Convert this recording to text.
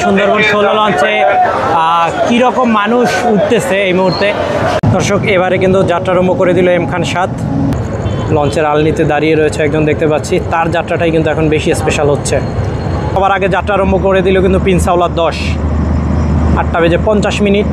সুন্দরবন 16 লঞ্চে কীরকম মানুষ উঠতেছে এই মুহূর্তে। দর্শক, এবারে কিন্তু যাত্রা আরম্ভ করে দিল এম খান 7। লঞ্চের আলনিতে দাঁড়িয়ে রয়েছে একজন, দেখতে পাচ্ছি। তার যাত্রাটাই কিন্তু এখন বেশি স্পেশাল হচ্ছে। সবার আগে যাত্রা আরম্ভ করে দিল কিন্তু প্রিন্স আওলাদ 10, 8টা বেজে 50 মিনিট।